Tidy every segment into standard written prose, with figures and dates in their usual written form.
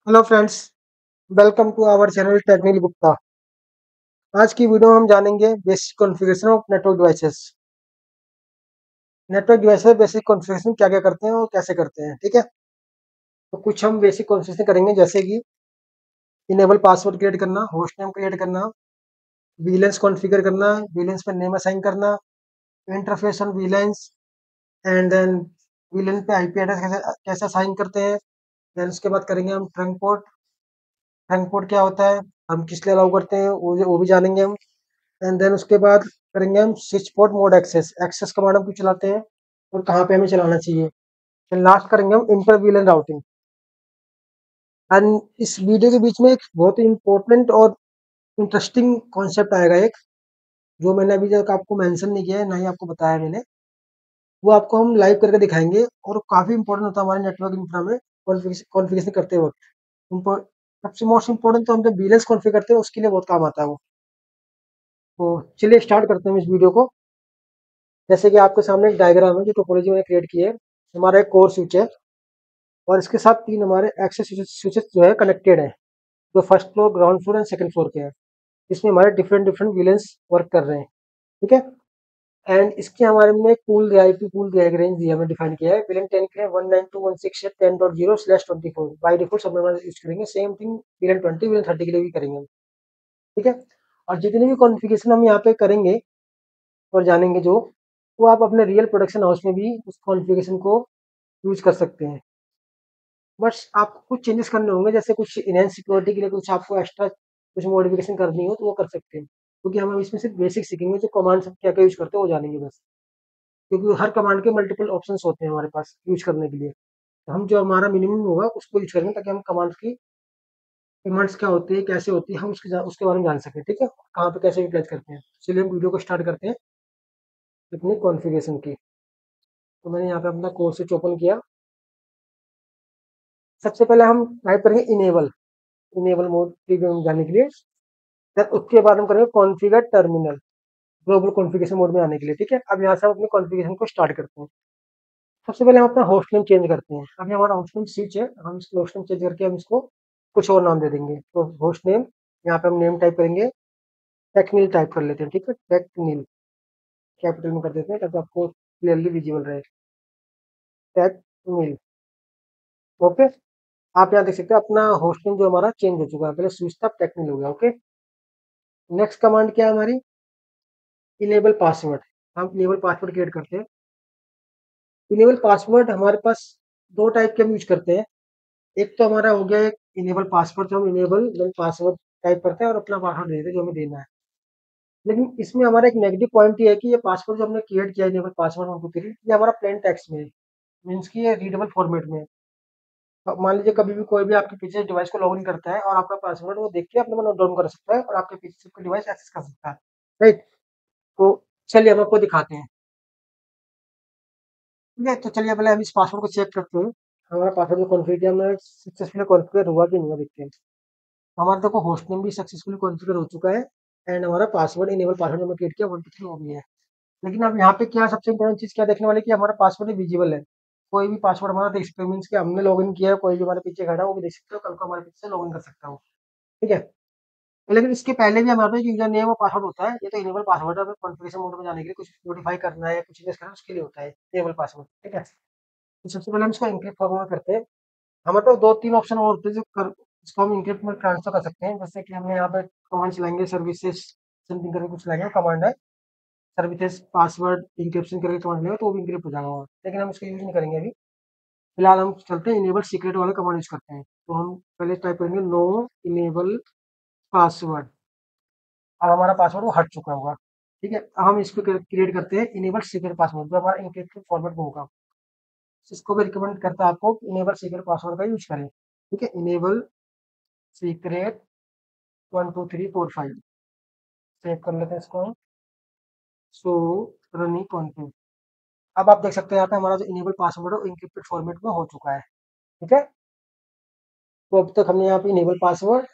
Hello friends, welcome to our channel technical Gupta. आज की video में हम जानेंगे basic configuration of network devices. Network devices basic configuration क्या क्या करते हैं और कैसे करते हैं, ठीक है। तो कुछ हम बेसिक कॉन्फ़िगरेशन करेंगे, जैसे कि इनेबल पासवर्ड क्रिएट करना, होस्ट नेम क्रिएट करना, वीलेंस कॉन्फ़िगर करना, वीलेंस पे नेम असाइन करना, interface on VLANs, and then VLANs पे आईपी एड्रेस कैसे कैसे असाइन करते हैं। देन उसके बाद करेंगे हम ट्रंक पोर्ट। ट्रंक पोर्ट क्या होता है, हम किस लिए अलाउ करते हैं, वो भी जानेंगे हम। एंड देन उसके बाद करेंगे हम switch port mode access. Access command हम क्यों चलाते हैं और कहाँ पे हमें चलाना चाहिए। एंड लास्ट करेंगे हम इंटर वीलन राउटिंग। एंड इस वीडियो के बीच में एक बहुत ही इंपॉर्टेंट और इंटरेस्टिंग कॉन्सेप्ट आएगा, एक जो मैंने अभी तक आपको मेंशन नहीं किया है, ना ही आपको बताया मैंने। वो आपको हम लाइव करके दिखाएंगे और काफी इंपॉर्टेंट होता है हमारे नेटवर्क इंफ्रा में कॉन्फ़िगरेशन करते वक्त। इम्पो- सबसे मोस्ट इंपॉर्टेंट तो हम जब वीलेंस कॉन्फ़िगर करते हैं उसके लिए बहुत काम आता है वो। तो चलिए स्टार्ट करते हैं इस वीडियो को। जैसे कि आपके सामने एक डायग्राम है जो टोपोलॉजी मैंने क्रिएट की है। हमारा एक कोर स्विच है और इसके साथ तीन हमारे एक्सेस स्विचेस जो है कनेक्टेड है, जो first floor, ground floor and second floor के हैं। इसमें हमारे डिफरेंट डिफरेंट विलेंस वर्क कर रहे हैं, ठीक है। एंड इसके हमारे में एक पूल दिया, आईपी पूल दिया, एक रेंज दिया, हमने डिफाइन किया है। विलेन 10 के लिए 192.168.10/24। बाई डिफॉल्ट सब नंबर यूज करेंगे। सेम थिंग विलेन 20, विलेन 30 के लिए भी करेंगे हम, ठीक है। और जितनी भी कॉन्फ़िगरेशन हम यहाँ पे करेंगे और जानेंगे जो, वो आप अपने रियल प्रोडक्शन हाउस में भी उस कॉन्फ़िगरेशन को यूज कर सकते हैं। बस आपको कुछ चेंजेस करने होंगे, जैसे कुछ इनहेंस सिक्योरिटी के लिए कुछ आपको एक्स्ट्रा कुछ मॉडिफिकेशन करनी हो तो वो कर सकते हैं, क्योंकि हम इसमें सिर्फ बेसिक सीखेंगे, जो कमांड सब क्या क्या यूज करते हैं वो जानेंगे बस। क्योंकि हर कमांड के मल्टीपल ऑप्शंस होते हैं हमारे पास यूज करने के लिए। तो हम जो हमारा मिनिमम होगा उसको यूज करेंगे, ताकि हम कमांड्स क्या होती है, कैसे होती है, हम उसके बारे में जान सकें, ठीक है, कहाँ पे कैसे यूटिलाइज करते हैं। चलिए हम वीडियो को स्टार्ट करते हैं अपनी कॉन्फ़िगरेशन की। तो मैंने यहाँ पे अपना कोर्स स्विच ओपन किया। सबसे पहले हम टाइप करेंगे इनेबल, इनेबल मोड जाने के लिए। फिर उसके बाद हम करेंगे configure terminal, global configuration mode में आने के लिए, ठीक है। अब यहाँ से हम अपने कॉन्फ़िगरेशन को स्टार्ट करते हैं। सबसे पहले हम अपना होस्ट नेम चेंज करते हैं। अभी हमारा होस्ट नेम स्विच है, हम इसको होस्ट नेम चेंज करके हम इसको कुछ और नाम दे देंगे। तो होस्ट नेम, यहाँ पे हम नेम टाइप करेंगे, टेक्निल टाइप कर लेते हैं, ठीक है। टेक्निल कैपिटल में कर देते हैं ताकि आपको क्लियरली विजिबल रहे। टेक्निल, ओके। आप यहाँ देख सकते हैं अपना होस्ट नेम जो हमारा चेंज हो चुका है, पहले स्विच था, टेक्निल हो गया, ओके। नेक्स्ट कमांड क्या है हमारी, इनेबल पासवर्ड। हम इनेबल पासवर्ड क्रिएट करते हैं। इनेबल पासवर्ड हमारे पास दो टाइप के हम यूज करते हैं। एक तो हमारा हो गया एक इनेबल पासवर्ड, जो हम इनेबल पासवर्ड टाइप करते हैं और अपना पासवर्ड देते हैं जो हमें देना है। लेकिन इसमें हमारा एक नेगेटिव पॉइंट ये है कि ये पासवर्ड जो हमने क्रिएट किया है, इनेबल पासवर्ड हमको क्रिएट, ये हमारा प्लेन टेक्स्ट में है, मीन्स कि ये रीडेबल फॉर्मेट में है। तो मान लीजिए कभी भी कोई भी आपके पीछे डिवाइस को लॉगिन करता है और आपका पासवर्ड वो देख के अपने में नोट डाउन कर सकता है और आपके पीछे से कोई डिवाइस एक्सेस कर सकता है, राइट। तो चलिए हम आपको दिखाते हैं, ठीक है। तो चलिए पहले हम इस पासवर्ड को चेक करते हैं, हमारा पासवर्ड जो कॉन्फ़िगर किया हमने सक्सेसफुली कॉन्फ़िगर हुआ कि नहीं हुआ, देखते हैं। हमारा देखो होस्ट नेम भी सक्सेसफुली कॉन्फ़िगर हो चुका है एंड हमारा पासवर्ड, इनेबल पासवर्ड हमने क्रिएट किया 1 2 3 वो भी है। लेकिन अब यहाँ पे क्या सबसे इंपॉर्टेंट चीज़ क्या देखने वाली है कि हमारा पासवर्ड विजिबल है। कोई भी पासवर्ड हमारा देख सकते हो, मीन्स कि हमने लॉगिन किया है, कोई भी हमारे पीछे खड़ा है वो भी देख सकते हो, कल को हमारे पीछे से लॉगिन कर सकता हो, ठीक है। लेकिन इसके पहले भी हमारे पास यूजर नेम और पासवर्ड होता है। ये तो इनेबल पासवर्ड है, हमें कॉन्फ़िगरेशन मोड में जाने के लिए कुछ मॉडिफाई करना है या कुछ चेंजेस करना है उसके लिए होता है इनेबल पासवर्ड, ठीक है। तो सबसे पहले हम इसको एन्क्रिप्ट फॉर्मेट में करते हैं। हमारे पास 2-3 ऑप्शन और होते हैं इसको हम एन्क्रिप्ट में ट्रांसफर कर सकते हैं। जैसे कि हमने यहाँ पे कमांड चलाएँगे, सर्विसेज समथिंग करके कुछ चलाएँगे, कमांड है सर्विसेज पासवर्ड एन्क्रिप्शन करके कमांड चलाएँगे तो वो भी एन्क्रिप्ट हो जाएगा वहाँ। लेकिन हम इसको यूज़ नहीं करेंगे अभी। फिलहाल हम चलते हैं इनेबल सीक्रेट वाला कमांड यूज़ करते हैं। तो हम पहले टाइप करेंगे नो इनेबल पासवर्ड। अब हमारा पासवर्ड वो हट चुका होगा, ठीक है। अब हम इसको क्रिएट करते हैं इनेबल सीक्रेट पासवर्ड, जो हमारा एन्क्रिप्टेड फॉर्मेट में होगा। इसको भी रिकमेंड करता है आपको इनेबल सीक्रेट पासवर्ड का यूज करें, ठीक है। इनेबल सीक्रेट 1 2 3 4 5 सेव कर लेते हैं इसको हम। सो रनिंग कॉन्फिग। अब आप देख सकते हैं यहाँ पे हमारा जो इनेबल पासवर्ड है वो एन्क्रिप्टेड फॉर्मेट में हो चुका है, ठीक है। तो अब तक हमने यहाँ पे इनेबल पासवर्ड,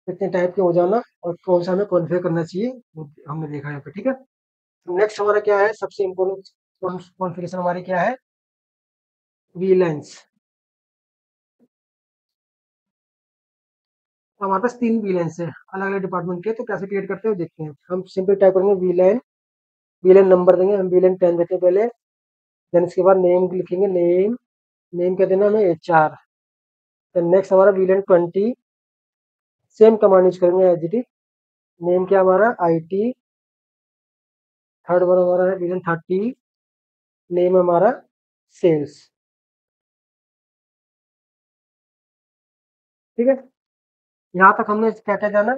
कितने टाइप के हो जाना और कौन सा हमें कॉन्फ़िगर करना चाहिए वो हमने देखा यहाँ पे, ठीक है। नेक्स्ट हमारा क्या है, सबसे इम्पोर्टेंट कॉन्फ़िगरेशन हमारी क्या है, वीलेंस। तो हमारे पास 3 वीलेंस है अलग अलग डिपार्टमेंट के, तो कैसे क्रिएट करते हैं वो देखते हैं। हम सिंपल टाइप करेंगे वीलेन, वीलेन नंबर देंगे, हम वीलेन 10 देते हैं पहले। देन इसके बाद नेम लिखेंगे, नेम, नेम क्या देना हमें, HR। देन नेक्स्ट हमारा वीलेन 20, सेम कमांड यूज करेंगे एज इट इज। नेम क्या हमारा, IT। थर्ड वन हमारा है वीलेन 30, नेम हमारा सेल्स। ठीक है, यहाँ तक हमने क्या क्या जाना,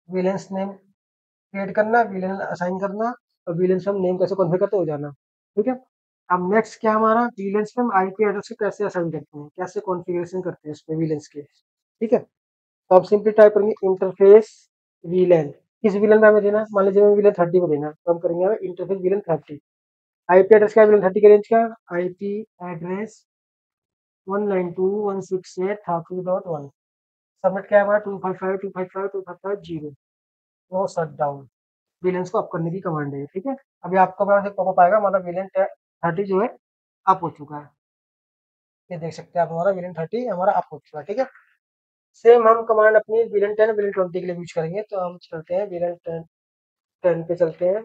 विलेंस नेम क्रिएट करना, विलेन असाइन करना, और विलेंस हम नेम कैसे कॉन्फ़िगर करते हो जाना। ठीक है, अब नेक्स्ट क्या हमारा, विलेंस में हम IP एड्रेस को कैसे असाइन करते हैं, कैसे कॉन्फ़िगरेशन करते हैं इसमें विलेंस के। ठीक है, तो आप सिंपली टाइप करेंगे इंटरफेस विलेन। किस विलेन में हमें देना है, मान लीजिए हमें विलेन 30 को देना है, तो हम करेंगे हमें इंटरफेस विलेन 30। IP एड्रेस क्या है विलेन 30 के रेंज का, IP एड्रेस 192.168.32.1। सबमिट क्या है हमारा, 255.255.255.0। नो शट डाउन, विलेंस को अप करने की कमांड है। ठीक है, अभी आपके पास एक पॉपअप आएगा, हमारा विलेन 30 जो है अप हो चुका है। ये देख सकते हैं आप, हमारा विलेन 30 हमारा अप हो चुका है। ठीक है, सेम हम कमांड अपनी विलेन 10 विलेन 20 के लिए यूज करेंगे। तो हम चलते हैं विलेन 10 पे चलते हैं।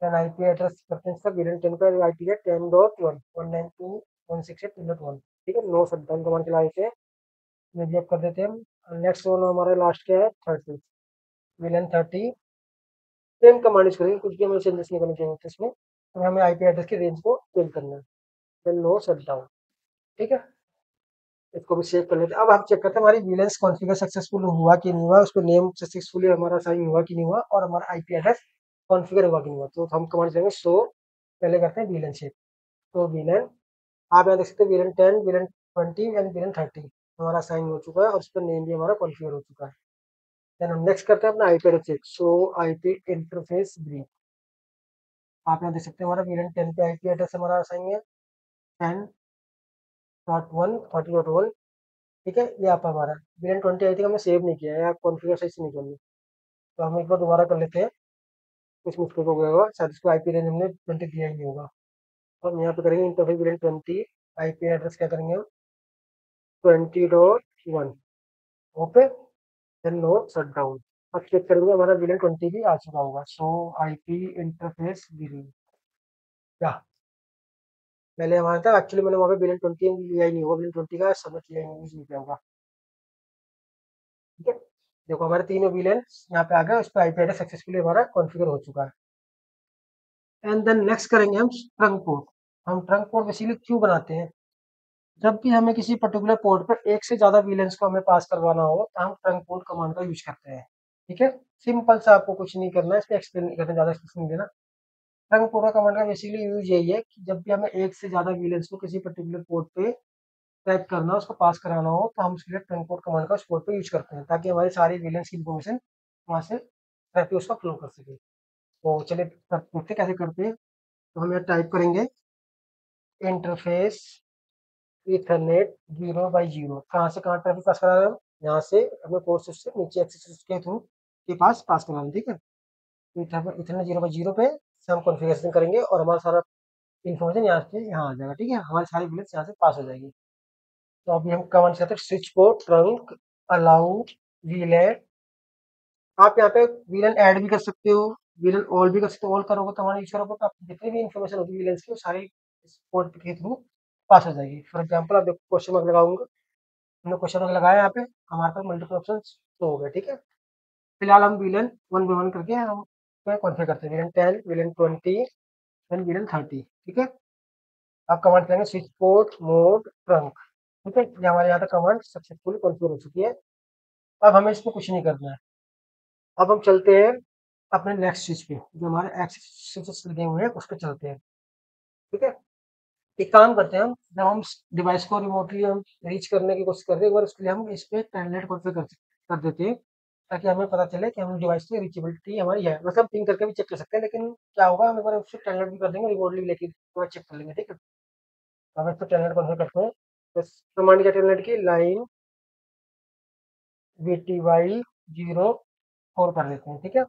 देन IP एड्रेस करते हैं इसका, विलेन 10 का IP है 10.1 192.168.2.1। ठीक है, नो शट डाउन कमांड चला देते हैं, ये भी अप कर देते हैं हम। नेक्स्ट वन हमारा लास्ट क्या है, 30, विलेन 30, सेम कमांड यूज करेंगे, कुछ भी हमें चेंजेस नहीं करने चाहिए इसमें। तो हमें IP एड्रेस की रेंज को चेंज करना है, देन नो शट डाउन। ठीक है, इसको भी सेव कर लेते हैं। अब हम चेक करते हैं हमारी विलेंस कॉन्फ़िगर सक्सेसफुल हुआ कि नहीं हुआ, उसको नेम सक्सेसफुली हमारा साइन हुआ कि नहीं हुआ, और हमारा IP एड्रेस कॉन्फ़िगर हुआ कि नहीं हुआ। तो हम कमांड देंगे शो, पहले करते हैं विलेन शेप। तो विलेन, आप यहाँ देख सकते हैं विलेन 10 विलेन 20 एंड विलेन 30 हमारा साइन हो चुका है, और उस पर नेम भी हमारा कॉन्फ़िगर हो चुका है। देन हम नेक्स्ट करते हैं अपना IP address check, show IP interface brief. आप यहाँ देख सकते हैं हमारा विलेन 10 पे IP एड्रेस हमारा साइन है 10.1 30.1। ठीक है, ये आप हमारा विलेन 20 आई थिंक हमने सेव नहीं किया है, या कॉन्फ़िगर सही से नहीं करनी। तो हम एक बार दोबारा कर लेते हैं, कुछ मिस्टेक हो गया होगा शायद, इसको IP रेंज हमने 20 दिया ही नहीं होगा। तो हम यहाँ पे करेंगे इंटरफेस विलेन 20, IP एड्रेस क्या करेंगे हम, 20.1। Okay, then no shutdown. अब चेक करेंगे हमारा विलेन 20 भी आ चुका होगा, सो IP इंटरफेस विलेन क्या, पहले हमारा था एक्चुअली, मैंने वहाँ पे विलेन 20 लिया ही नहीं होगा, विलेन 20 का सबमिट लिया ही नहीं, यूज नहीं किया होगा। ठीक है, देखो हमारे तीनों विलेन यहाँ पे आ गए, उस पर IP एड्रेस सक्सेसफुली हमारा कॉन्फ़िगर हो चुका है। एंड देन नेक्स्ट करेंगे हम ट्रंक पोर्ट। हम ट्रंक पोर्ट बेसिकली क्यों बनाते हैं, जब भी हमें किसी पर्टिकुलर पोर्ट पर एक से ज्यादा विलेंस को हमें पास करवाना हो, तो हम ट्रंक पोर्ट कमांड का यूज करते हैं। ठीक है, सिंपल सा, आपको कुछ नहीं करना है, इस पे एक्सप्लेन नहीं करना, ज्यादा एक्सप्लेन नहीं देना। ट्रंक पोर्ट का कमांड का बेसिकली यूज यही है कि जब भी हमें एक से ज्यादा विलेंस को किसी पर्टिकुलर पोर्ट पे ट्रैक करना हो, उसको पास कराना हो, तो हम उसके लिए ट्रंक पोर्ट कमांड का उस पोर्ट पे यूज करते हैं, ताकि हमारी सारी विलेंस की इन्फॉर्मेशन वहां से ट्रैक उसका फ्लो कर सके। तो चलिए देखते हैं कैसे करते हैं। तो हम यहाँ टाइप करेंगे इंटरफेस इथरनेट 0/0। कहाँ से कहाँ ट्रैफिक पास करा रहे हैं हम, यहाँ से अपने कोर्स से नीचे एक्सेस के थ्रू के पास करा रहे हैं। ठीक है, तो इथरनेट 0/0 पे से हम कॉन्फ़िगरेशन करेंगे, और हमारा सारा इन्फॉर्मेशन यहाँ से यहाँ आ जाएगा। ठीक है, हमारी सारी बिल्स यहाँ से पास हो जाएगी। तो अभी हम कमांड करते हैं स्विच पोर्ट ट्रंक अलाउ वीलेट। आप यहाँ पे वीलन ऐड भी कर सकते हो, वीलन ऑल भी कर सकते हो। ऑल करोगे तो हमारा यूज करोगे तो आपकी जितनी भी इन्फॉर्मेशन होगी वीलेंस की, वो सारी इस पोर्ट के थ्रू पास हो जाएगी। फॉर एग्जाम्पल आप देखो, क्वेश्चन मार्क लगाऊंगा, हमने क्वेश्चन मार्क लगाया यहाँ पे, हमारे पास मल्टीपल ऑप्शन तो हो गए। ठीक है, फिलहाल हम विलन 1 by 1 करके हम कॉन्फ़िगर करते हैं, विलन 10 विलन 20 देन विलन 30। ठीक है, आप कमांड करेंगे स्विच पोर्ट मोड ट्रंक। ठीक है, ये हमारे यहाँ पे कमांड सक्सेसफुली कॉन्फ़िगर हो चुकी है। अब हमें इसमें कुछ नहीं करना है। अब हम चलते हैं अपने नेक्स्ट स्विच पे, जो हमारे एक्सिस स्विचेस लगे हुए हैं उस पे चलते हैं। ठीक है, एक काम करते हैं हम, जब हम डिवाइस को रिमोटली हम रीच करने की कोशिश कर रहे हैं, एक बार उसके लिए हम इस पे टेलनेट कॉन्फ़िगर कर देते हैं, ताकि हमें पता चले कि हम डिवाइस की रीचेबिलिटी हमारी है। मतलब पिंग करके भी चेक कर सकते हैं, लेकिन क्या होगा, हम एक बार उससे टेलनेट भी कर देंगे, रिमोटली लेके एक बार चेक कर लेंगे। ठीक है, तो हम इस पे टेलनेट कॉन्फ़िगर करते हैं। तो कमांड क्या, टेलनेट की लाइन VTY04 कर देते हैं। ठीक है,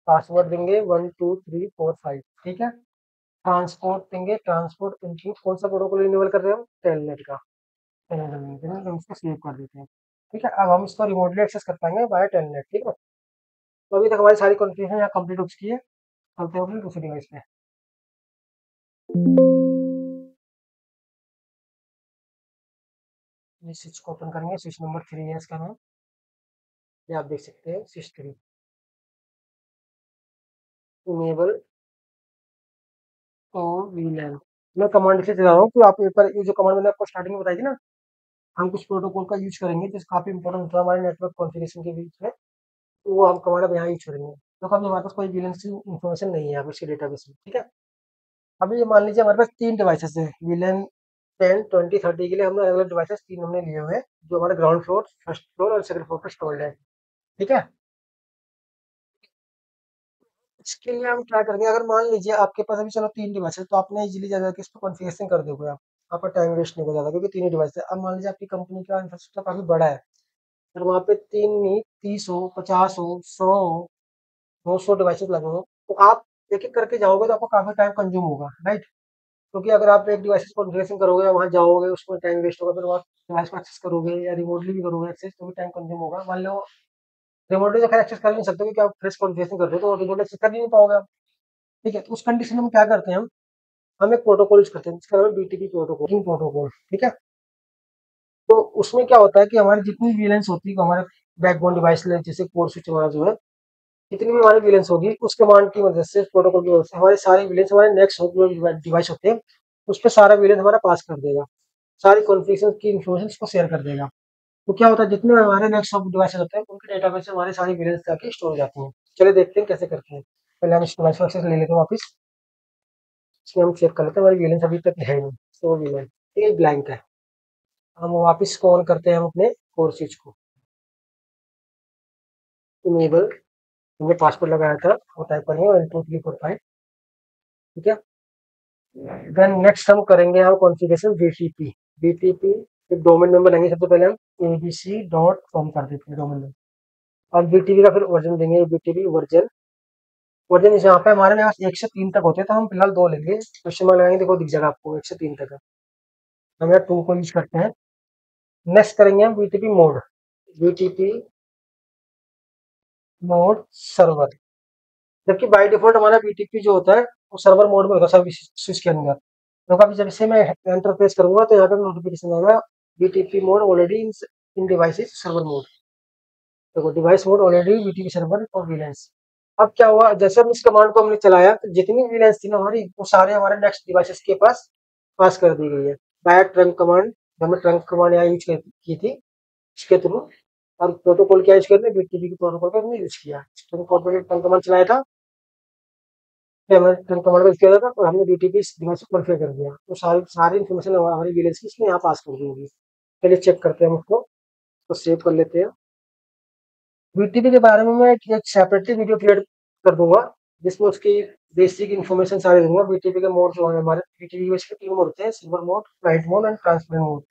पासवर्ड देंगे 12345। ठीक है, ट्रांसपोर्ट देंगे, ट्रांसपोर्ट इंक्लूड कौन सा प्रोटोकॉल इनेबल कर रहे हैं हम, टेलनेट का। टेलनेट हम इसको सेव कर देते हैं। ठीक है, अब हम इसको रिमोटली एक्सेस कर पाएंगे बाय टेलनेट। ठीक है, तो अभी तक हमारी सारी कॉन्फ़िगरेशन यहाँ कंप्लीट हो चुकी है। चलते हैं अपनी दूसरी डिवाइस पे। ये स्विच को ओपन करेंगे, स्विच नंबर 3 है इसका नाम, ये आप देख सकते हैं स्विच 3 इनेबल और वीलैन। मैं कमांड से चला रहा हूँ, तो आप एक बार ये जो कमांड मैंने आपको स्टार्टिंग में बताई थी ना, हम कुछ प्रोटोकॉल का यूज करेंगे जो काफी इंपॉर्टेंट होता है हमारे नेटवर्क कॉन्फ़िगरेशन के बीच में, तो वो हम कमांड अब यहाँ यूज करेंगे। तो अभी हमारे पास कोई वीलैन की इन्फॉर्मेशन नहीं है अब इसके डेटाबेस में। ठीक है, अभी ये मान लीजिए हमारे पास 3 डिवाइसेस हैं वीलैन 10, 20, 30 के लिए हमने अलग-अलग डिवाइसेस 3 हमने लिए हुए हैं, जो हमारे ग्राउंड फ्लोर, फर्स्ट फ्लोर और सेकंड फ्लोर पे स्टोर्ड है। ठीक है? इसके लिए हम क्या करेंगे, अगर मान लीजिए आपके पास अभी चलो 3 डिवाइस है, तो आपने इज़िली जा जाके इसको कॉन्फ़िगरेशन कर दोगे आप। आपका टाइम वेस्ट नहीं होगा ज़्यादा, क्योंकि 3 ही डिवाइस है। अब मान लीजिए आपकी कंपनी का इंफ्रास्ट्रक्चर काफ़ी बड़ा है, अगर वहाँ पे 3 नहीं 30 हो, 50 हो, 100 हो, 200 डिवाइसेस लगे हों, तो आप एक-एक करके जाओगे तो आपको काफ़ी टाइम कंज़्यूम होगा, राइट? क्योंकि अगर आप एक डिवाइस को कॉन्फ़िगरेशन करोगे, वहाँ जाओगे, उसमें टाइम वेस्ट होगा, फिर वहाँ डिवाइस को एक्सेस करोगे या रिमोटली भी करोगे एक्सेस, तो भी टाइम कंज़्यूम होगा। मान लो रिमोटली तो खैर एक्सेस कर ही नहीं सकते, क्योंकि आप फ्रेश कॉन्फ़िगरेशन कर रहे हो, तो रिमोटली एक्सेस कर ही नहीं पाओगे आप। ठीक है, तो उस कंडीशन में हम क्या करते हैं, हम एक प्रोटोकॉल यूज़ करते हैं जिसका नाम है बीटीपी प्रोटोकॉल। ठीक है, तो उसमें क्या होता है कि हमारी जितनी वीलेंस होती है, हमारे बैकबोन डिवाइस ले जैसे कोर स्विच हमारा जो है, जितनी भी हमारी वीलेंस होगी उस कमांड की मदद से, प्रोटोकॉल की मदद से हमारी सारी वीलेंस हमारे नेक्स्ट डिवाइस होते हैं, उस पर सारा वीलेंस हमारा पास कर देगा, सारी कॉन्फ़िगरेशन की इन्फॉर्मेशन उसको शेयर कर देगा। तो क्या होता है, जितने हमारे नेक्स्ट डिवाइसेस होते हैं उनके डेटाबेस में हमारी सारी वीलेंस जाके स्टोर हो जाती हैं। चलिए देखते हैं कैसे करते हैं। पहले हम इस डिवाइस को एक्सेस ले लेते हैं वापस, इसमें हम चेक कर लेते हैं हमारी वीलेंस अभी तक है नहीं, सो वीलेंस ये ब्लैंक है। हम वापस को ऑन करते हैं हम अपने कोर स्विच को, इनेबल, हमने पासवर्ड लगाया था वो टाइप करेंगे 1 2 3 4 5। ठीक है, देन नेक्स्ट हम करेंगे हम कॉन्फ़िगरेशन बीटीपी। बीटीपी एक डोमेन नेम बनाएंगे, सबसे पहले हम abc.com कर देते हैं डोमेन नेम। अब बीटीपी का फिर वर्जन देंगे, बीटीपी वर्जन। वर्जन यहाँ पे हमारे पास 1 से 3 तक होते हैं, तो हम फिलहाल 2 लेंगे, क्वेश्चन मार्क लगाएंगे, देखो दिख जाएगा आपको 1 से 3 तक है, हम यहाँ 2 को यूज करते हैं। नेक्स्ट करेंगे हम BTP mode, BTP mode server. जबकि बाय डिफॉल्ट हमारा बीटीपी जो होता है वो सर्वर मोड में होता है सर्विस स्विच के अंदर। तो कभी जब से मैं एंटर प्रेस करूंगा तो यहाँ पे नोटिफिकेशन आएगा BTP mode already in devices server mode. देखो device mode already BTP server और वीलेंस। अब क्या हुआ, जैसे हम इस कमांड को हमने चलाया तो जितनी वीलेंस थी ना हमारी, वो सारे हमारे नेक्स्ट डिवाइसेस के पास पास कर दी गई है बाय ट्रंक कमांड। हमने ट्रंक कमांड यहाँ यूज की थी इसके थ्रू। और प्रोटोकॉल क्या यूज करते हैं, बीटीपी के प्रोटोकॉल का हमने यूज किया, ट्रंक कमांड चलाया था, फिर हमने ट्रंक कमांड का यूज किया था और हमने बीटीपी इस डिवाइस को कॉन्फ़िगर कर दिया, तो सारी सारी इन्फॉर्मेशन हमारी वीलेंस की इसने यहाँ पास कर दी होगी। चलिए चेक करते हैं हम उसको, तो सेव कर लेते हैं। बीटीपी के बारे में मैं एक सेपरेटली वीडियो क्रिएट कर दूंगा, जिसमें उसकी बेसिक इन्फॉर्मेशन सारी दूंगा। बीटीपी के मोड जो है हमारे, बीटीपी में इसके 3 मोड होते हैं, silver mode, light mode and transparent mode.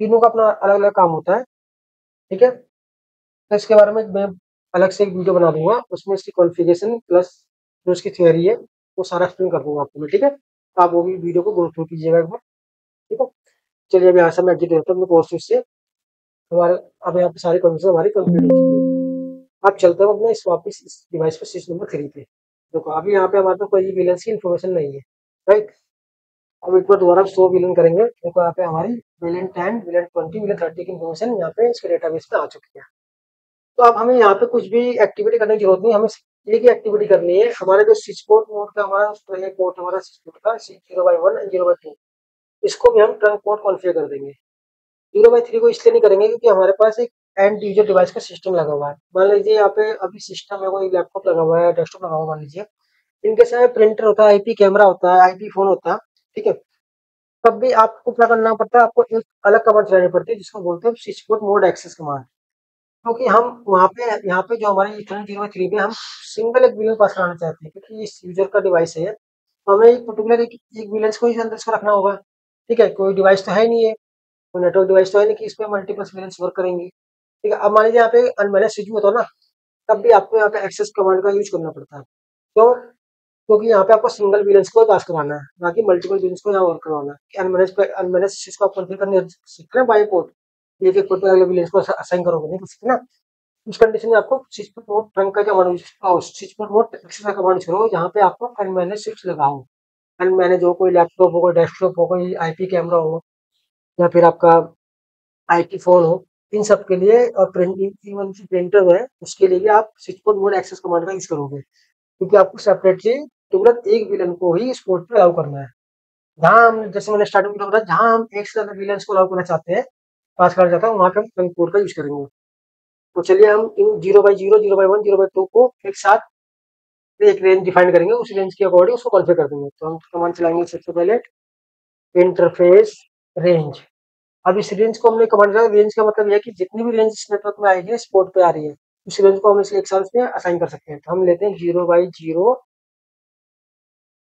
तीनों का अपना अलग अलग काम होता है। ठीक है, तो इसके बारे में मैं अलग से एक वीडियो बना दूंगा, उसमें इसकी कॉन्फ़िगरेशन प्लस जो उसकी थ्योरी है वो सारा एक्सप्लेन कर दूंगा आपको मैं। ठीक है, तो आप वो भी वीडियो को गो थ्रू कीजिएगा एक बार। ठीक है, चलिए अब यहाँ से मैं एग्जिट होता हूँ अपने कोर्स से। हमारे अब यहाँ पे सारी कॉन्फ़िगरेशन हमारी कंप्लीट हो चुकी है। अब चलते हैं अपने इस वापस इस डिवाइस पे, स्विच नंबर 3 पे। देखो अभी यहाँ पे हमारे पास कोई विलेंस की इन्फॉर्मेशन नहीं है, राइट? अब एक बार दोबारा शो विलेन करेंगे, देखो यहाँ पे हमारी विलेन 10, विलेन 20, विलेन 30 की इन्फॉर्मेशन यहाँ पे इसके डेटाबेस में आ चुकी है। तो अब हमें यहाँ पे कुछ भी एक्टिविटी करने की जरूरत नहीं, हमें एक ही एक्टिविटी करनी है। हमारे जो स्विच पोर्ट मोड का हमारा पोर्ट हमारा स्विच पोर्ट का 0/1 एंड 0/2, इसको भी हम ट्रंक पोर्ट कॉन्फ़िगर कर देंगे। 0/3 को इसलिए नहीं करेंगे क्योंकि हमारे पास एक एंड यूजर डिवाइस का सिस्टम लगा हुआ है। मान लीजिए यहाँ पे अभी सिस्टम है, कोई लैपटॉप लगा हुआ है, डेस्कटॉप लगा हुआ है मान लीजिए, इनके साथ प्रिंटर होता है, आईपी कैमरा होता है, आईपी फोन होता है। ठीक है, तब भी आपको क्या करना पड़ता है, आपको एक अलग कमांड चलानी पड़ती है जिसको बोलते हैं switch port mode access command. क्योंकि हम वहाँ पे यहाँ पे जो हमारे इथरनेट 0/3 पे हम सिंगल एक विलेन पास कराना चाहते हैं, क्योंकि इस यूजर का डिवाइस है, तो हमें एक पर्टिकुलर एक विलेंस को इस अंदर इसको रखना होगा। ठीक है, कोई डिवाइस तो है नहीं है, कोई नेटवर्क डिवाइस तो है नहीं कि इस पे मल्टीपल विलेंस वर्क करेंगे। ठीक है, अब मान लीजिए यहाँ पे अनमैनेज स्विच होता है ना, तब भी आपको यहाँ पे एक्सेस कमांड का यूज करना पड़ता है। क्यों? क्योंकि यहाँ पे आपको सिंगल विलेंस को पास कराना है, ना कि मल्टीपल विलेंस को यहाँ वर्क करवाना है। अनमैनेज स्विच को आप कॉन्फ़िगर करने सीख रहे हैं बाय पोर्ट, एक एक पोर्ट पे अलग विलेज को असाइन करोगे नहीं कर सकते ना। उस कंडीशन में आपको स्विच पोर्ट मोड ट्रंक का command switch port mode access का कमांड करो, जहाँ पे आपको अनमैनेज स्विच लगाओ। अनमैनेज हो, कोई लैपटॉप हो, कोई डेस्कटॉप हो, कोई आईपी कैमरा हो, या फिर आपका आईटी फोन हो, इन सब के लिए और प्रिंटिंग इवन की प्रिंटर है उसके लिए भी आप switch port mode access command का यूज करोगे, क्योंकि आपको सेपरेटली तुरंत एक विलन को ही इस पोर्ट पे अलाउ करना है। जहाँ हम, जैसे मैंने स्टार्टिंग में बताया, जहाँ हम एक से ज्यादा विलेंस को अलाउ करना चाहते हैं, पास करना चाहता है, वहाँ पे हम ट्रंक पोर्ट का यूज करेंगे। तो चलिए हम इन 0/0, 0/1, 0/2 को एक साथ एक रेंज डिफाइन करेंगे, उस रेंज के अकॉर्डिंग उसको कॉन्फ़िगर कर देंगे। तो हम कमांड चलाएंगे सबसे पहले इंटरफेस रेंज। अब इस रेंज को हमने कमांड चलाया, रेंज का मतलब यह है कि जितनी भी रेंज इस नेटवर्क में आएगी, इस पोर्ट पे आ रही है, उस रेंज को हम इसलिए एक साथ इसमें असाइन कर सकते हैं। तो हम लेते हैं 0/0,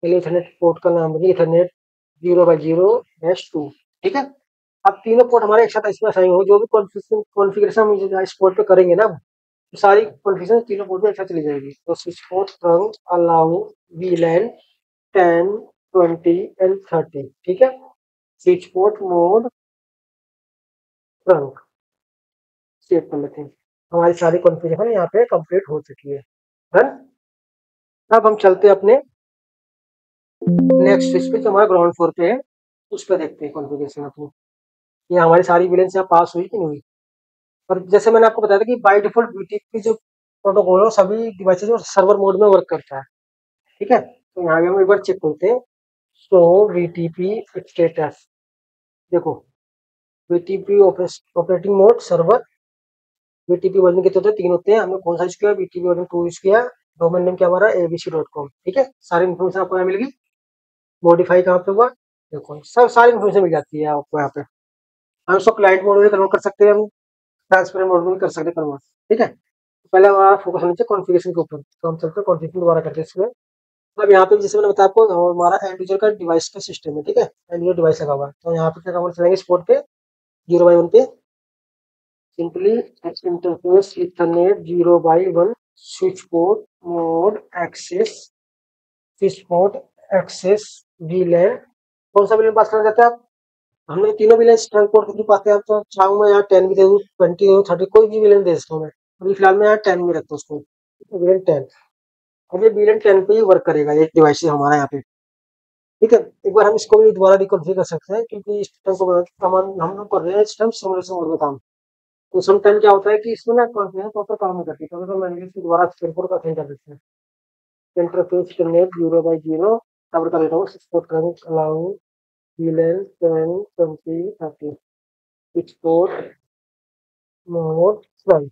पहले इथरनेट पोर्ट का नाम है इथरनेट 0/0-2, ठीक है। अब तीनों पोर्ट हमारे एक साथ इसमें असाइन हो, जो भी कॉन्फ़िगरेशन हम इस पोर्ट पे करेंगे ना, तो सारी कॉन्फ़िगरेशन तीनों पोर्ट में एक साथ चली जाएगी। तो switch port trunk allow वीलैन 10, 20 and 30, ठीक है। Switch port mode trunk save कर लेते हैं। हमारी सारी कॉन्फ़िगरेशन यहाँ पे कंप्लीट हो चुकी है। डन। अब हम चलते हैं अपने नेक्स्ट स्विच पे, जो हमारा ग्राउंड फ्लोर पे है, उस पे देखते हैं कॉन्फ़िगरेशन अपनी। ये हमारी सारी विलेंस यहाँ पास हुई कि नहीं हुई। और जैसे मैंने आपको बताया था कि बाय डिफ़ॉल्ट बीटीपी जो प्रोटोकॉल है, वो सभी डिवाइसेज और सर्वर मोड में वर्क करता है, ठीक है। तो यहाँ पे हम एक बार चेक करते हैं। सो वीटीपी स्टेटस देखो, VTP operating mode server, VTP version कितने होते हैं? 3 होते हैं। हमने कौन सा यूज किया? वीटीपी वर्जन 2 यूज किया। डोमेन नेम क्या हमारा? abc.com, ठीक है। सारी इन्फॉर्मेशन आपको यहाँ मिल गई। मॉडिफाई कहाँ पे हुआ? देखो, सब सारी इन्फॉर्मेशन मिल जाती है आपको यहाँ पे। हम उसको क्लाइंट मोड में कन्वर्ट कर सकते हैं, हम ट्रांसपेरेंट मोड में भी कर सकते हैं कन्वर्ट, ठीक है। तो पहले हमारा फोकस होना चाहिए कॉन्फ़िगरेशन के ऊपर, तो हम चलते हैं कॉन्फ़िगरेशन दोबारा करते हैं इसमें। अब यहाँ पे जैसे मैंने बताया आपको, हमारा एंड यूजर का डिवाइस का सिस्टम है, ठीक है। एंड यूजर डिवाइस लगा हुआ है, तो यहाँ पे क्या कमांड चलाएंगे? स्पोर्ट पे 0/1 पे simply interface ethernet 0/1 switch port mode access, switch port access VLAN. कौन सा वीलैन पास करना चाहते हैं आप? हमने तीनों वीलैन ट्रंक पोर्ट के लिए पाते हैं, तो चाहूँ मैं यहाँ 10 भी दे दूँ, 20 दे दूँ, 30, कोई भी वीलैन दे सकता हूँ मैं। अभी फिलहाल मैं यहाँ 10 में रखता हूँ उसको, वीलैन 10। अब ये वीलैन 10 पे ही वर्क करेगा, ये डिवाइस हमारा यहाँ पे, ठीक है। एक बार हम इसको भी दोबारा रिकॉन्फ़िगर कर सकते हैं, क्योंकि इस सिस्टम को हम लोग कर रहे हैं इस टाइम सिमुलेशन मोड में काम। तो सम टाइम क्या होता है कि इसमें ना कॉन्फ़िगरेशन प्रॉपर काम नहीं करती, तो अगर मैंने इसको दोबारा सिंपल का चेंज कर देते हैं। इंटरफेस कनेक्ट 0/0, अब कर देता हूँ export current allow वीलैन 10, 20, 30 export mode trunk.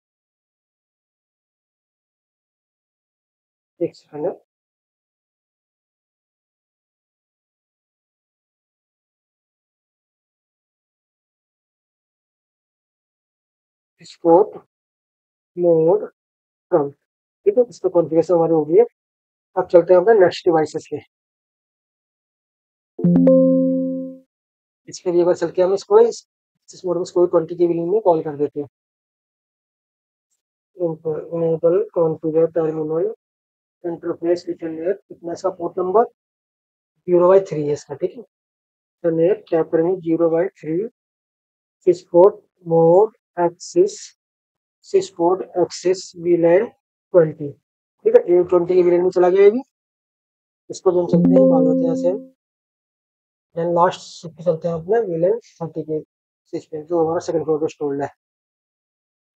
एक सेकंड, एक्सपोर्ट मोड ट्रंक, ठीक है। इसका कॉन्फ़िगरेशन हमारी हो गई है। अब चलते हैं अपने नेक्स्ट डिवाइसेस पे। इसके लिए एक बार चल के हम इसको इस मोड में इसको 20 के बिलिंग में कॉल कर देते हैं। Enable configure terminal interface Ethernet, कितना इसका पोर्ट नंबर? 0/3 है इसका, ठीक है। इंटरनेट टैप करेंगे 0/3 switch mode axis, switch axis वीलैन 20, ठीक है। ये 20 के वीलैन में चला गया ये भी। इसको जो हम चलते हैं मान लेते हैं यहाँ से, देन लास्ट स्विच पे चलते हैं अपने वीलैन 30 के स्विच पे, जो हमारा सेकंड फ्लोर पे स्टोर्ड है,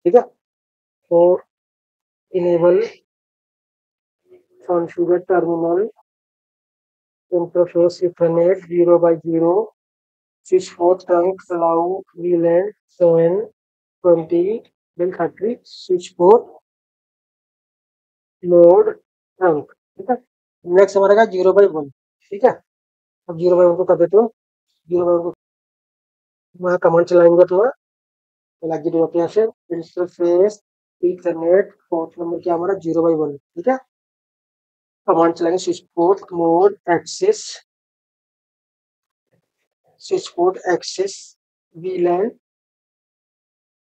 ठीक है। तो enable configure terminal interface Ethernet 0/0 switch trunk allow वीलैन 7, 20 then 30 switch mode trunk, ठीक है। नेक्स्ट हमारा 0/1, ठीक है। अब 0/1 को कर देते हो। 0/1 को वहाँ कमांड चलाएंगे तो लग होते हैं ऐसे इंटरफेस इथरनेट पोर्ट नंबर क्या हमारा 0/1, ठीक है। कमांड चलाएंगे switch mode access, switch access VLAN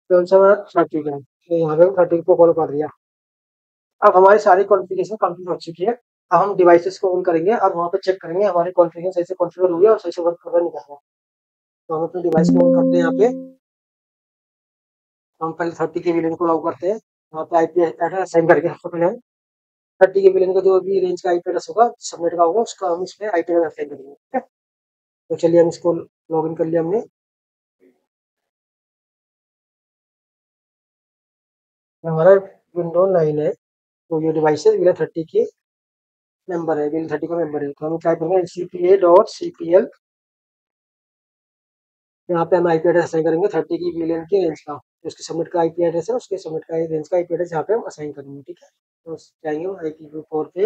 कौन सा हमारा 30 का है, तो यहाँ पे 30 को कॉल कर दिया। अब हमारी सारी कॉन्फ़िगरेशन कंप्लीट हो चुकी है। अब हम डिवाइसेस को ऑन करेंगे और वहाँ पे चेक करेंगे हमारी कॉन्फ़िगरेशन सही से कॉन्फ़िगर हुई है और सही से वर्क कर रहा है नहीं कर रहा है। तो हम अपने डिवाइस को ऑन करते हैं यहाँ पे। हम पहले 30 के विलेन को लॉग करते हैं। वहाँ पे आईपी एड्रेस असाइन करके सबसे पहले हम 30 के विलेन का जो भी रेंज का आईपी एड्रेस होगा सबनेट का होगा उसका हम इसमें आईपी एड्रेस असाइन करेंगे, ठीक है। तो चलिए हम इसको लॉग इन कर लिया हमने। हमारा विंडो 9 है, तो ये डिवाइस है विलन 30 की मेंबर है, विलन 30 का मेंबर है। तो हम टाइप करेंगे ncpa.cpl। यहाँ पे हम आईपी एड्रेस असाइन करेंगे 30 की विलियन की रेंज का, तो उसके सबमिट का आईपी एड्रेस है, उसके सबमिट का रेंज का आईपी एड्रेस यहाँ पे हम असाइन करेंगे, ठीक है। तो जाएंगे हम IPv4 पे।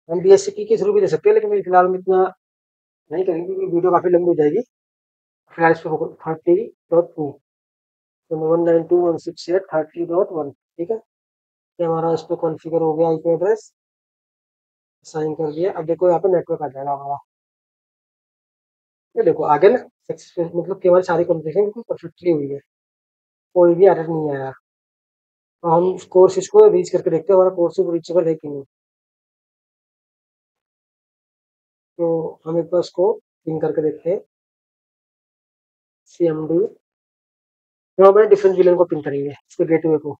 हम DHCP के थ्रू भी दे सकते हैं, लेकिन फिलहाल हम इतना नहीं करेंगे क्योंकि वीडियो काफी लंबी हो जाएगी। फिलहाल इस पे 30.2, तो 192.168.30.1, ठीक है। ये हमारा इस पे कॉन्फ़िगर हो गया आईपी एड्रेस, असाइन कर दिया। अब देखो यहाँ पे नेटवर्क आ जाएगा हमारा। ये देखो आगे ना सक्सेसफुल, मतलब केवल सारी कॉन्फ़िगरेशन बिल्कुल परफेक्टली हुई है, कोई भी एरर नहीं आया। तो हम उस कोर्स इसको रीच करके देखते हैं हमारा कोर्स रीचेबल है कि नहीं। तो हम एक बार उसको पिंग करके देखते हैं, CMD। तो हमें डिफरेंट विलन को पिंग करेंगे इसके गेटवे को,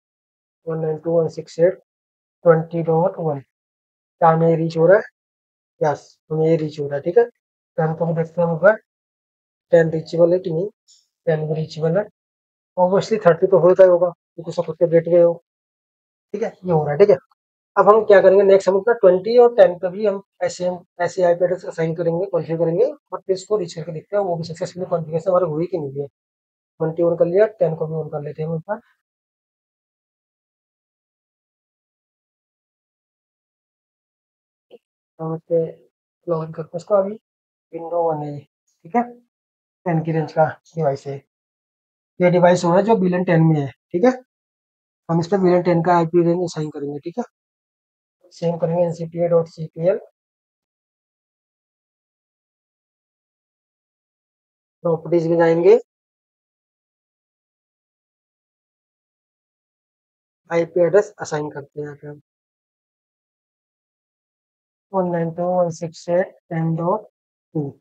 192.168.20.1। क्या हमें रीच हो रहा है? यस, हमें ये रीच हो रहा है, ठीक है। तो हमको भी देखते हैं ऊपर 10 रीचेबल है कि नहीं। 10 भी रीचेबल है। ऑब्वियसली 30 तो होता ही होगा क्योंकि सब कुछ गेटवे हो, ठीक है। ये हो रहा है, ठीक है। अब हम क्या करेंगे नेक्स्ट, हम अपना 20 और 10 का भी हम ऐसे आईपी एड्रेस असाइन करेंगे, कॉन्फ़िगर करेंगे और फिर इसको रीच करके देखते हैं वो भी सक्सेसफुली कॉन्फ़िगरेशन हमारी हुई कि नहीं है। 20 ऑन कर लिया, 10 को भी ऑन कर लेते हैं हम एक बार। हम इस पे लॉग इन करते हैं इसको अभी। विंडो 1 है ये, ठीक है। 10 की रेंज का डिवाइस है। ये डिवाइस हो रहा है जो बिलियन 10 में है, ठीक है। हम इस पे बिलियन 10 का आईपी रेंज असाइन करेंगे, ठीक है। सेम करेंगे ncpa.cpl, प्रॉपर्टीज में जाएंगे, आईपी एड्रेस असाइन करते हैं यहाँ पे हम 192.168.10.2,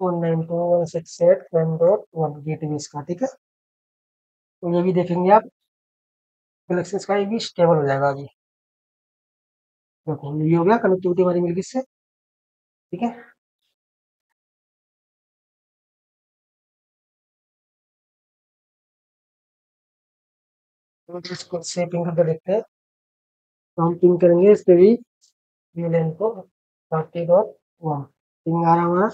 192.168.10.1 गेटवे इसका, ठीक है। तो ये भी देखेंगे आप, कनेक्शन का ये भी स्टेबल हो जाएगा अभी। देखो ये हो गया, कनेक्टिविटी हमारी मिल गई इससे, ठीक है। तो इसको से पिंग करके देखते हैं। तो हम पिंग करेंगे इस पे भी वीलेन को 30.1, पिंग आ रहा है हमारा।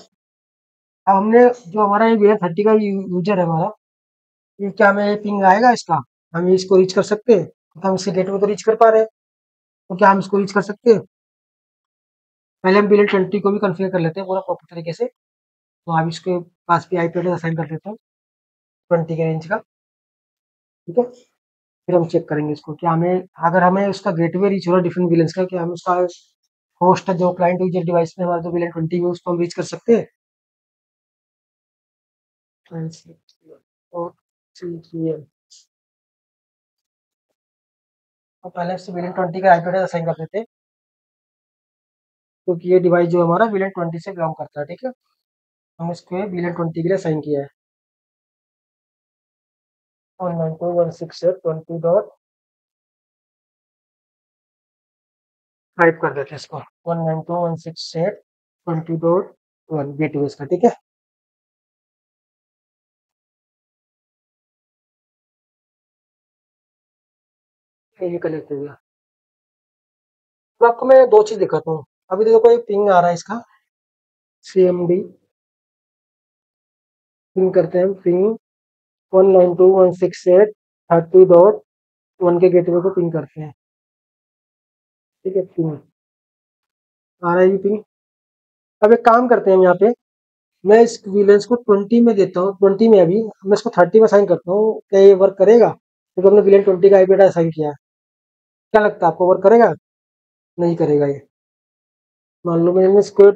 अब हमने जो हमारा ये वीलेन 30 का यूजर है हमारा, ये क्या हमें ये पिंग आएगा इसका? हम इसको रीच कर सकते हैं क्योंकि हम इसके गेटवे तो रीच कर पा रहे हैं, तो क्या हम इसको रीच कर सकते हैं? पहले हम वीलेन 20 को भी कॉन्फ़िगर कर लेते हैं पूरा प्रॉपर तरीके से। तो आप इसके पास भी आईपी एड्रेस असाइन कर देते हैं 20 के रेंज का, ठीक है। फिर हम चेक करेंगे इसको, क्या हमें अगर हमें उसका गेटवे रीच हो रहा है डिफरेंट विलेंस का, क्या हम उसका होस्ट जो क्लाइंट यूजर डिवाइस में हमारा जो विलेन 20 है उसको हम रीच कर सकते हैं। और पहले से विलेन 20 का आईपी एड्रेस असाइन कर देते हैं क्योंकि ये डिवाइस जो हमारा विलेन 20 से बिलोंग करता है, ठीक है। हम इसको विलेन 20 के लिए असाइन किया है 192.168.20. टाइप कर देते हैं इसको 192.168.20.1 गेटवे इसका, ठीक है। ये कनेक्ट हो गया। तो आपको मैं दो चीज दिखाता हूँ। अभी देखो कोई पिंग आ रहा है इसका, CMD पिंग करते हैं, पिंग 192.168.30.1 के गेटवे को पिंग करते हैं, ठीक है। पिंग आ रहा है ये पिंग। अब एक काम करते हैं हम यहाँ पे, मैं इस विलेंस को 20 में देता हूँ, 20 में अभी मैं इसको 30 में साइन करता हूँ, क्या ये वर्क करेगा? क्योंकि हमने विलेन 20 का आईपी एड्रेस साइन किया है। क्या लगता है आपको वर्क करेगा? नहीं करेगा ये। मान लो मैंने इसको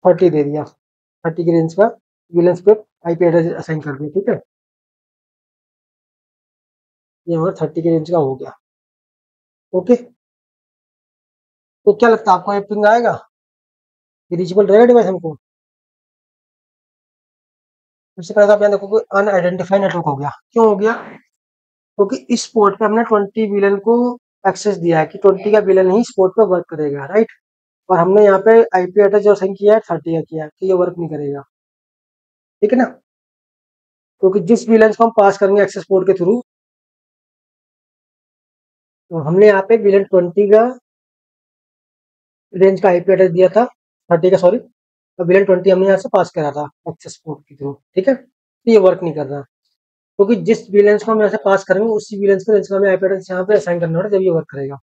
30 दे दिया, 30 की रेंज का विलेंस पे आईपी एड्रेस असाइन कर दिया, ठीक है। ये हमारा 30 की रेंज का हो गया, ओके। तो क्या लगता है आपको ये पिंग आएगा? ये रीचेबल रहेगा डिवाइस हमको? सबसे पहले तो आप यहाँ देखो कि अनआइडेंटिफाइड नेटवर्क हो गया। क्यों हो गया? क्योंकि इस पोर्ट पे हमने 20 विलन को एक्सेस दिया है कि 20 का विलन ही इस पोर्ट पे वर्क करेगा, राइट। और हमने यहाँ पे आईपी एड्रेस जो असाइन किया है 30 का किया है, तो ये वर्क नहीं करेगा, ठीक है ना। क्योंकि जिस विलन को हम पास करेंगे एक्सेस पोर्ट के थ्रू, तो हमने यहाँ पे विलन 20 का रेंज का आईपी एड्रेस दिया था, 30 का सॉरी, और विलन 20 हमने यहाँ से पास करा था एक्सेस पोर्ट के थ्रू, ठीक है। तो ये वर्क नहीं कर रहा, क्योंकि जिस विलेंस को हम यहाँ से पास करेंगे उसी विलेंस को रेंज का हमें आईपी एड्रेस यहाँ पे असाइन करना होगा, जब ये वर्क करेगा।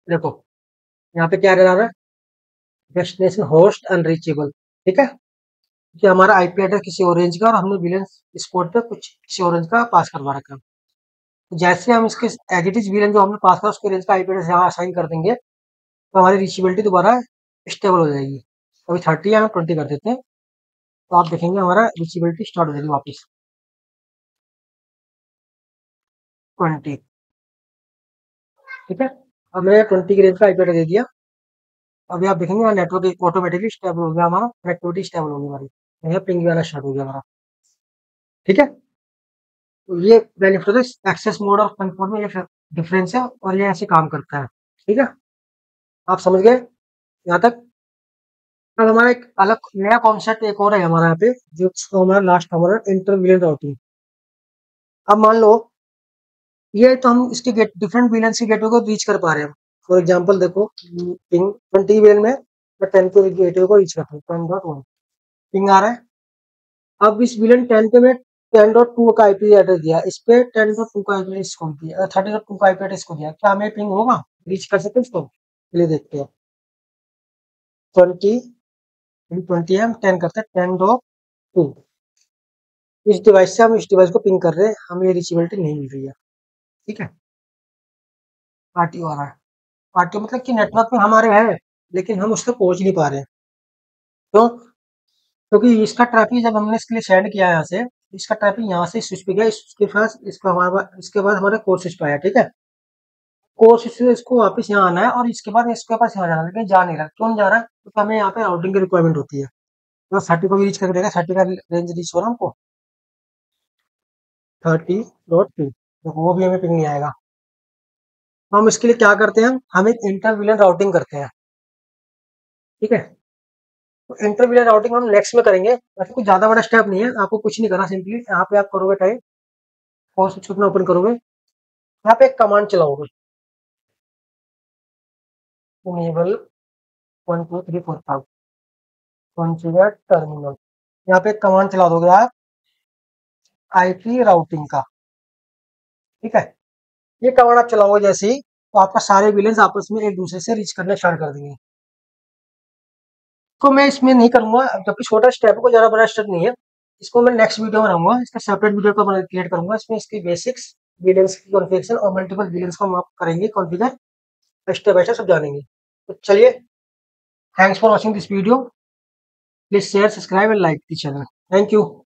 देखो यहाँ पे क्या रहा है, डेस्टिनेशन होस्ट अनरीचेबल, ठीक है, कि हमारा आईपी एड्रेस किसी और रेंज का और हमने विलेंस इस पोर्ट पे कुछ किसी और रेंज का पास करवा रखा है। तो जैसे हम इसके एज इट इज विलेन जो हमने पास करा उसके रेंज का आईपी एड्रेस यहाँ असाइन कर देंगे, तो हमारी रीचेबिलिटी दोबारा स्टेबल हो जाएगी। अभी 30 है, हम 20 कर देते हैं, तो आप देखेंगे हमारा रीचेबिलिटी स्टार्ट हो जाएगी वापस 20, ठीक है। अब मैंने 20 की रेंज का आईपी एड्रेस दे दिया। अभी आप देखेंगे हमारा नेटवर्क ऑटोमेटिकली स्टेबल हो गया, हमारा कनेक्टिविटी स्टेबल होगी हमारी, यहाँ पिंग भी आना स्टार्ट हो गया हमारा, ठीक है। तो ये बेनिफिट होता है एक्सेस मोड और कंट्रोल में, ये डिफरेंस है और ये ऐसे काम करता है, ठीक है। आप समझ गए यहाँ तक। अब हमारा एक अलग नया कॉन्सेप्ट एक और है हमारा यहाँ पे, जो हमारा लास्ट हमारा इंटर विलेन राउटिंग। अब मान लो ये तो हम इसके गेट डिफरेंट विलेन के गेटवे को रीच कर पा रहे हैं। फॉर एग्जाम्पल देखो, पिंग 20 विलेन में मैं 10 के गेटवे को रीच करता हूँ, 10.1 पिंग आ रहा है। अब इस विलेन 10 पे मैं 10.2 का आईपी एड्रेस दिया, इस पे 10.2 का आईपी एड्रेस इसको दिया, 30.2 का आईपी एड्रेस को दिया, क्या हमें पिंग होगा, रीच कर सकते हैं इसको? चलिए देखते हैं। 20 20 हम 10 करते हैं, 10.2 इस डिवाइस से हम इस डिवाइस को पिंग कर रहे हैं, हमें रीचेबिलिटी नहीं मिल रही है, ठीक है। आरटीओ आ रहा है, आरटीओ मतलब कि नेटवर्क में हमारे है लेकिन हम उस तक पहुंच नहीं पा रहे हैं। क्यों? क्योंकि इसका ट्रैफिक जब हमने इसके लिए सेंड किया यहाँ से, इसका ट्रैफिक यहाँ से स्विच पे गया, इसके पास इसका हमारा इसके बाद हमारे कोर स्विच पे आया, ठीक है। कोर स्विच से इसको वापस यहाँ आना है और इसके बाद इसके पास यहाँ जाना है, लेकिन जा नहीं रहा। क्यों नहीं जा रहा? क्योंकि हमें यहाँ पे राउटिंग की रिक्वायरमेंट होती है। तो 30 को भी रीच कर देगा, 30 का रेंज रीच हो रहा हमको 30.2, तो वो भी हमें पिंग नहीं आएगा। तो हम इसके लिए क्या करते हैं, हम एक इंटर विलेन राउटिंग करते हैं, ठीक है। तो इंटर विलेन राउटिंग हम नेक्स्ट में करेंगे, वैसे कुछ ज्यादा बड़ा स्टेप नहीं है, आपको कुछ नहीं करना, सिंपली यहाँ पे आप करोगे टाइप और स्विच अपना ओपन करोगे, यहाँ पे एक कमांड चलाओगे, इनेबल 1 2 3 4 5 कॉन्फ़िगर टर्मिनल। यहाँ पे एक कमांड चला दोगे आप आईपी राउटिंग का, ठीक है। ये कमांड आप चलाओगे जैसे ही, तो आपका सारे विलेंस आपस में एक दूसरे से रीच करना स्टार्ट कर देंगे। तो मैं इसमें नहीं करूंगा, जबकि छोटा स्टेप को ज्यादा बड़ा स्टेप नहीं है, इसको मैं नेक्स्ट वीडियो में बनाऊंगा, इसका सेपरेट वीडियो को मैं क्रिएट करूंगा, इसमें इसकी बेसिक्स विलेंस की कॉन्फ़िगरेशन और मल्टीपल विलेंस को हम आप करेंगे कॉन्फ़िगर, स्टेप बाय स्टेप सब जानेंगे। तो चलिए, thanks for watching this video, please share subscribe and like the channel, thank you.